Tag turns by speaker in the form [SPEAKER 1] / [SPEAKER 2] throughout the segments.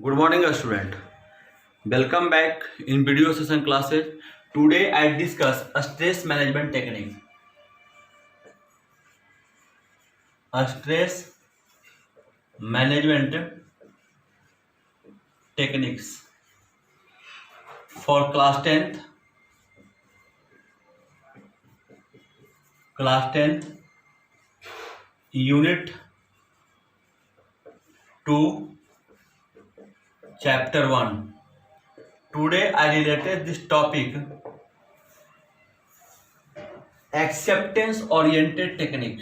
[SPEAKER 1] Good morning, student. Welcome back in video session classes. Today I discuss a stress management technique. A stress management techniques for class 10th unit 2 chapter 1. Today I related this topic acceptance oriented technique.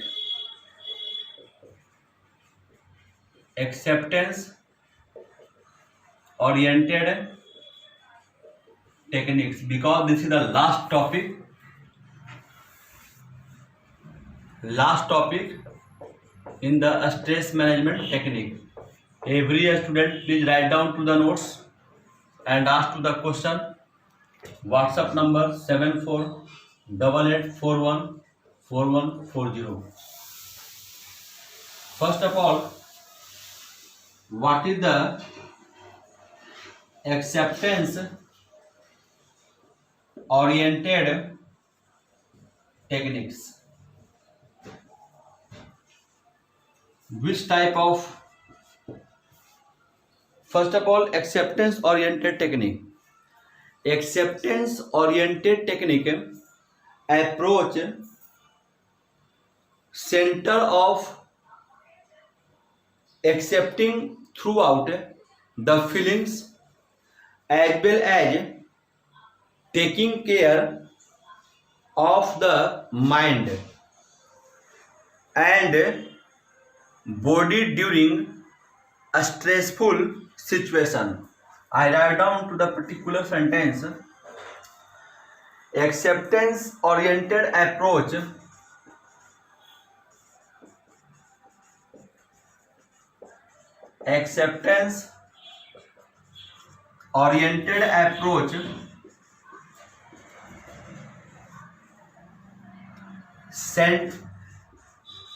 [SPEAKER 1] Acceptance oriented techniques, because this is the last topic in the stress management technique. Every student please write down to the notes and ask to the question. WhatsApp number 7488414140. First of all, what is the acceptance oriented techniques? Which type of, first of all, acceptance oriented technique. Acceptance oriented technique approach center of accepting throughout the feelings as well as taking care of the mind and body during a stressful situation. I write down to the particular sentence. Acceptance oriented approach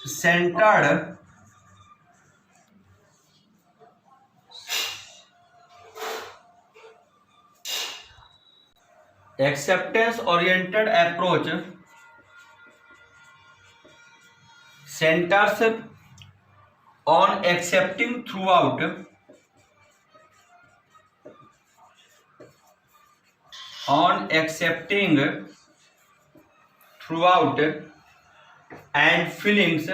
[SPEAKER 1] centered acceptance oriented approach centers on accepting throughout and feelings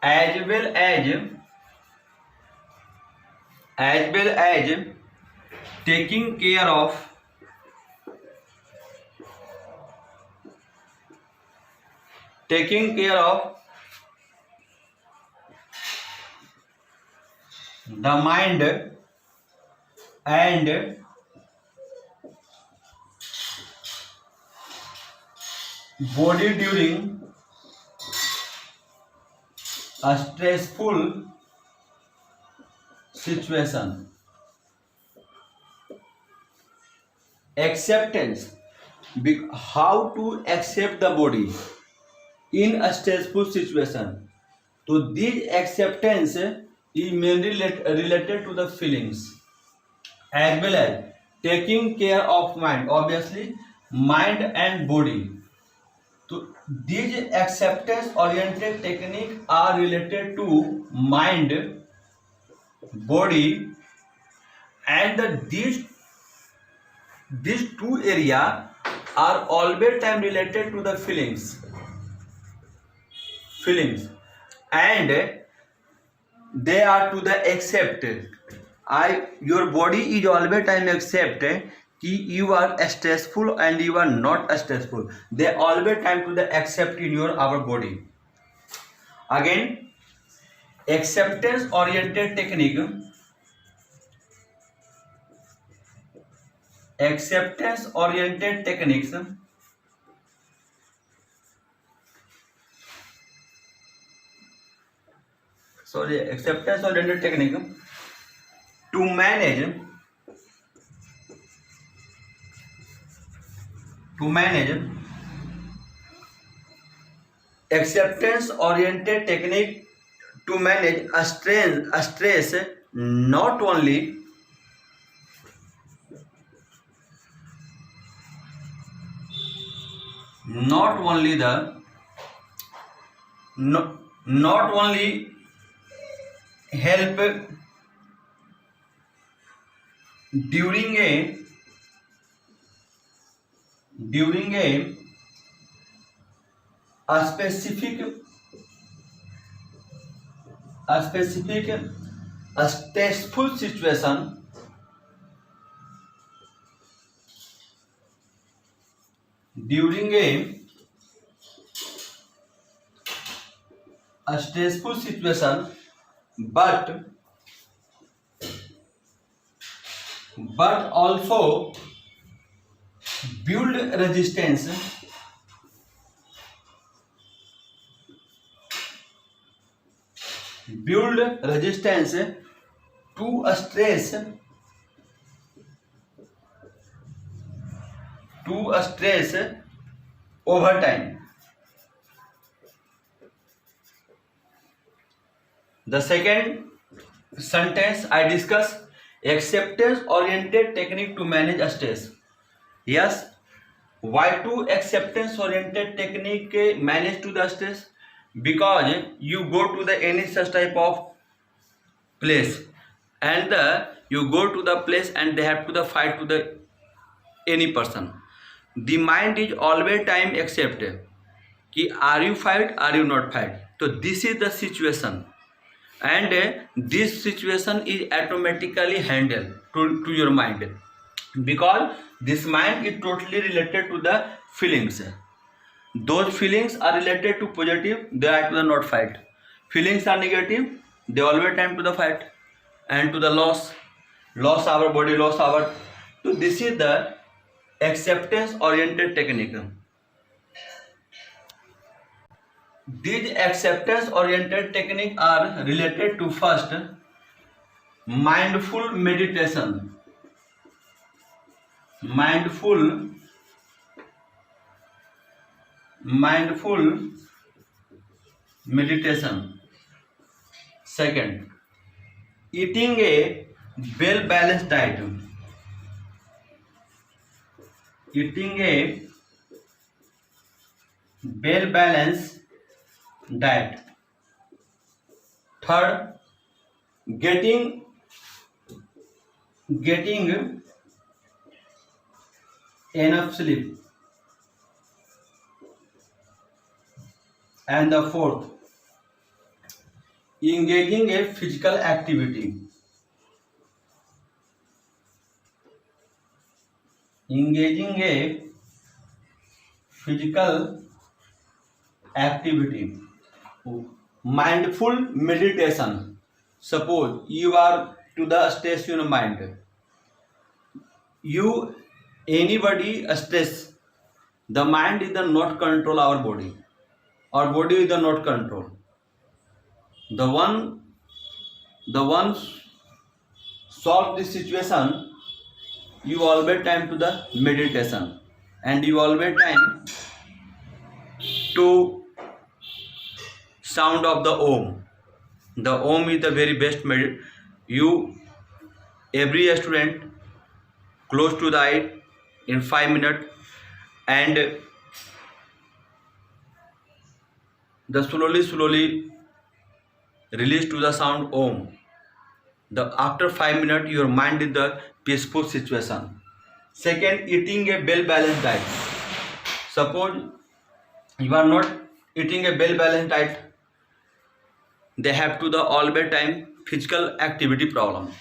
[SPEAKER 1] as well as taking care of the mind and body during a stressful situation. Acceptance, how to accept the body in a stressful situation. So this acceptance is mainly related to the feelings as well as taking care of mind, obviously mind and body. So these acceptance oriented techniques are related to mind, body, and these two areas are always time related to the feelings and they are to the accept. Your body is always time accept कि you are stressful and you are not stressful. They always time to the accept in our body. Again, acceptance oriented technique. Acceptance oriented techniques acceptance oriented technique to manage acceptance oriented technique to manage a stress not only not only help during a specific a stressful situation, during a stressful situation, but also build resistance to a stress over time. The second sentence I discuss acceptance oriented technique to manage stress. Yes, why to acceptance oriented technique manage to the stress? Because you go to the any such type of place, and you go to the place and they have to the fight to the any person. The mind is always time accept कि are you fight, are you not fight. So this is the situation, and this situation is automatically handled to your mind, because this mind is totally related to the feelings. Those feelings are related to positive, they are to the not fight. Feelings are negative, they always time to the fight and to the loss our body, loss our. So this is the acceptance oriented technique. These acceptance oriented techniques are related to first mindful meditation. Mindful meditation. Second, eating a well balanced diet. Eating a well balanced diet. Third, getting enough sleep. And the fourth, engaging a physical activity. Engaging a physical activity. Mindful meditation. Suppose you are to the stress in your mind. Anybody stress, the mind is the not control our body. Our body is the not control. The one solve this situation, you always time to the meditation, and you always time to sound of the Om. The Om is the very best every student close to the eye in 5 minutes, and the slowly release to the sound Om. After 5 minutes your mind is the peaceful situation. Second, eating a well balanced diet. Suppose you are not eating a well balanced diet, they have to the always time physical activity problem,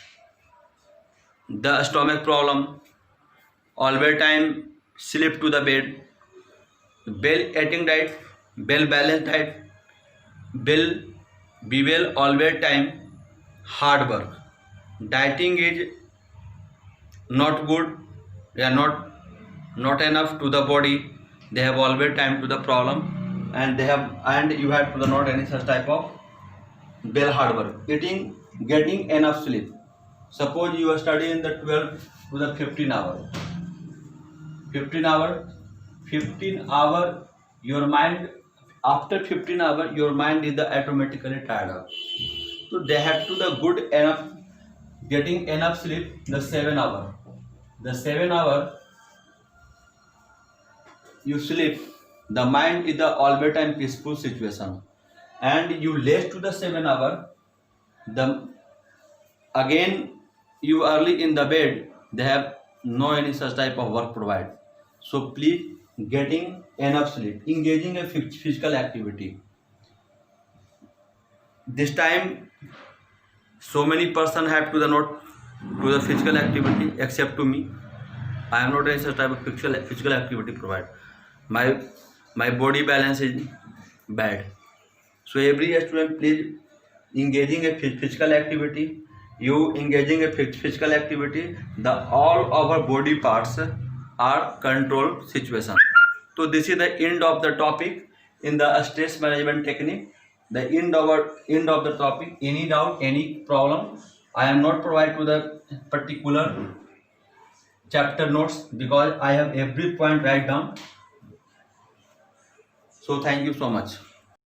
[SPEAKER 1] the stomach problem, always time sleep to the bed. Well eating diet, well balanced diet, be well always time hard work. Dieting is not good, they are not enough to the body, they have always time to the problem, and you have to the not any such type of well hard work. Getting enough sleep. Suppose you are studying the 12 to the 15 hour. 15 hour your mind after 15 hours your mind is the automatically tired up. So they have to the good enough getting enough sleep the 7 hour. The 7 hour you sleep, the mind is the always time peaceful situation. And you late to the 7 hour, the again you early in the bed, they have no any such type of work provide. So please getting enough sleep, engaging a physical activity. This time so many person have to the not to the physical activity except to me. I am not any such type of physical activity provide. My body balance is bad. So every student please engaging a physical activity. You engaging a physical activity, the all our body parts are control situation. So this is the end of the topic in the stress management technique. The end of the topic. Any doubt, any problem, I am not provide to the particular chapter notes because I have every point write down. So thank you so much.